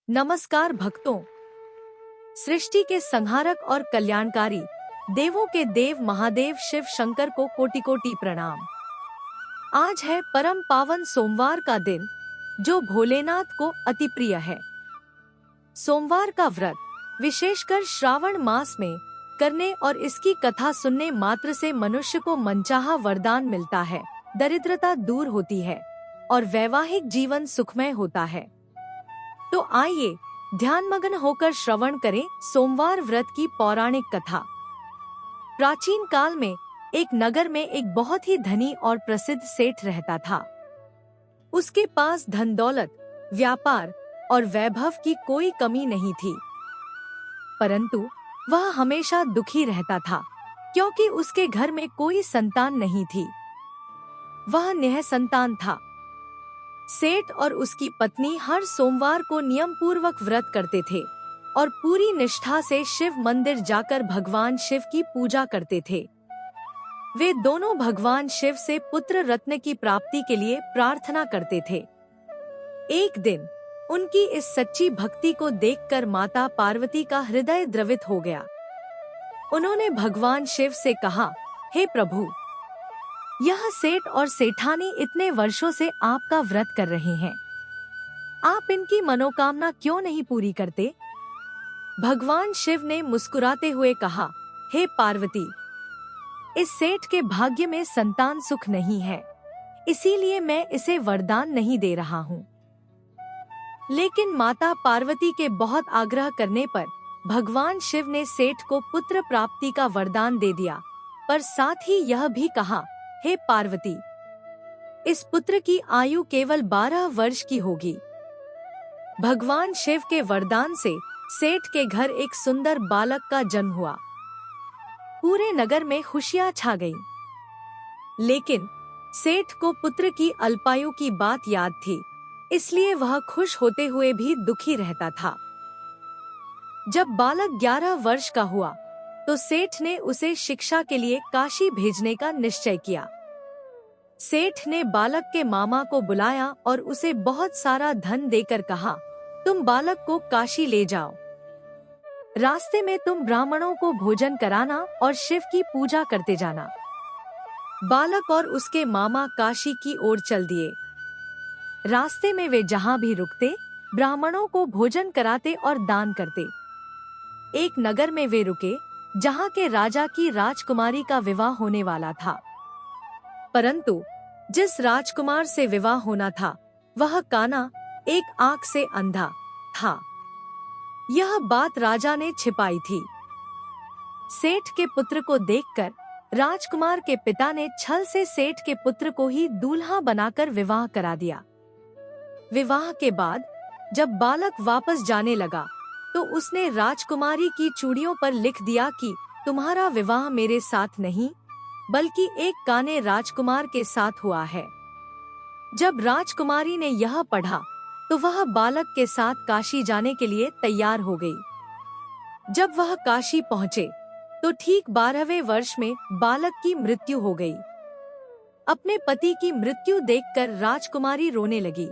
नमस्कार भक्तों। सृष्टि के संहारक और कल्याणकारी देवों के देव महादेव शिव शंकर को कोटि कोटि प्रणाम। आज है परम पावन सोमवार का दिन, जो भोलेनाथ को अति प्रिय है। सोमवार का व्रत विशेषकर श्रावण मास में करने और इसकी कथा सुनने मात्र से मनुष्य को मनचाहा वरदान मिलता है, दरिद्रता दूर होती है और वैवाहिक जीवन सुखमय होता है। तो आइए ध्यानमग्न होकर श्रवण करें सोमवार व्रत की पौराणिक कथा। प्राचीन काल में एक नगर में एक बहुत ही धनी और प्रसिद्ध सेठ रहता था। उसके पास धन दौलत, व्यापार और वैभव की कोई कमी नहीं थी, परंतु वह हमेशा दुखी रहता था क्योंकि उसके घर में कोई संतान नहीं थी। वह निःसंतान था। सेठ और उसकी पत्नी हर सोमवार को नियम पूर्वक व्रत करते थे और पूरी निष्ठा से शिव मंदिर जाकर भगवान शिव की पूजा करते थे। वे दोनों भगवान शिव से पुत्र रत्न की प्राप्ति के लिए प्रार्थना करते थे। एक दिन उनकी इस सच्ची भक्ति को देखकर माता पार्वती का हृदय द्रवित हो गया। उन्होंने भगवान शिव से कहा, हे प्रभु, यह सेठ और सेठानी इतने वर्षों से आपका व्रत कर रहे हैं, आप इनकी मनोकामना क्यों नहीं पूरी करते? भगवान शिव ने मुस्कुराते हुए कहा, हे पार्वती, इस सेठ के भाग्य में संतान सुख नहीं है, इसीलिए मैं इसे वरदान नहीं दे रहा हूँ। लेकिन माता पार्वती के बहुत आग्रह करने पर भगवान शिव ने सेठ को पुत्र प्राप्ति का वरदान दे दिया, पर साथ ही यह भी कहा, हे पार्वती, इस पुत्र की आयु केवल 12 वर्ष की होगी। भगवान शिव के वरदान से सेठ के घर एक सुंदर बालक का जन्म हुआ। पूरे नगर में खुशियां छा गईं। लेकिन सेठ को पुत्र की अल्पायु की बात याद थी, इसलिए वह खुश होते हुए भी दुखी रहता था। जब बालक 11 वर्ष का हुआ तो सेठ ने उसे शिक्षा के लिए काशी भेजने का निश्चय किया। सेठ ने बालक के मामा को बुलाया और उसे बहुत सारा धन देकर कहा, तुम बालक को काशी ले जाओ। रास्ते में तुम ब्राह्मणों को भोजन कराना और शिव की पूजा करते जाना। बालक और उसके मामा काशी की ओर चल दिए। रास्ते में वे जहाँ भी रुकते, ब्राह्मणों को भोजन कराते और दान करते। एक नगर में वे रुके जहाँ के राजा की राजकुमारी का विवाह होने वाला था, परंतु जिस राजकुमार से विवाह होना था वह काना, एक आंख से अंधा था। यह बात राजा ने छिपाई थी। सेठ के पुत्र को देखकर राजकुमार के पिता ने छल से सेठ के पुत्र को ही दूल्हा बनाकर विवाह करा दिया। विवाह के बाद जब बालक वापस जाने लगा तो उसने राजकुमारी की चूड़ियों पर लिख दिया कि तुम्हारा विवाह मेरे साथ नहीं, बल्कि एक काने राजकुमार के साथ हुआ है। जब राजकुमारी ने यह पढ़ा तो वह बालक के साथ काशी जाने के लिए तैयार हो गई। जब वह काशी पहुँचे तो ठीक 12वें वर्ष में बालक की मृत्यु हो गई। अपने पति की मृत्यु देखकर राजकुमारी रोने लगी।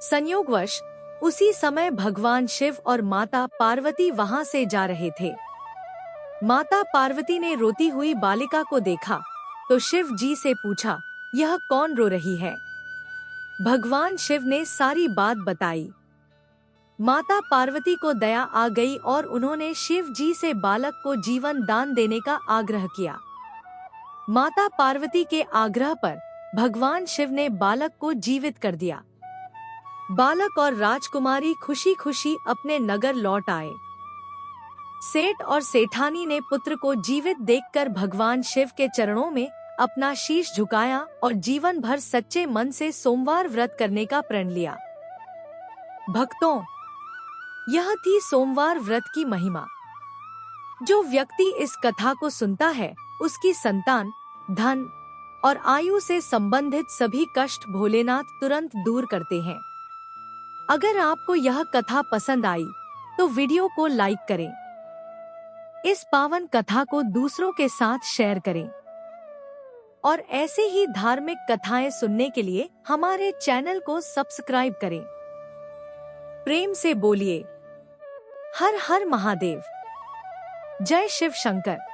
संयोगवश उसी समय भगवान शिव और माता पार्वती वहां से जा रहे थे। माता पार्वती ने रोती हुई बालिका को देखा तो शिव जी से पूछा, यह कौन रो रही है? भगवान शिव ने सारी बात बताई। माता पार्वती को दया आ गई और उन्होंने शिव जी से बालक को जीवन दान देने का आग्रह किया। माता पार्वती के आग्रह पर भगवान शिव ने बालक को जीवित कर दिया। बालक और राजकुमारी खुशी खुशी अपने नगर लौट आए। सेठ और सेठानी ने पुत्र को जीवित देखकर भगवान शिव के चरणों में अपना शीश झुकाया और जीवन भर सच्चे मन से सोमवार व्रत करने का प्रण लिया। भक्तों, यह थी सोमवार व्रत की महिमा। जो व्यक्ति इस कथा को सुनता है, उसकी संतान, धन और आयु से संबंधित सभी कष्ट भोलेनाथ तुरंत दूर करते हैं। अगर आपको यह कथा पसंद आई तो वीडियो को लाइक करें। इस पावन कथा को दूसरों के साथ शेयर करें और ऐसे ही धार्मिक कथाएं सुनने के लिए हमारे चैनल को सब्सक्राइब करें। प्रेम से बोलिए हर हर महादेव। जय शिव शंकर।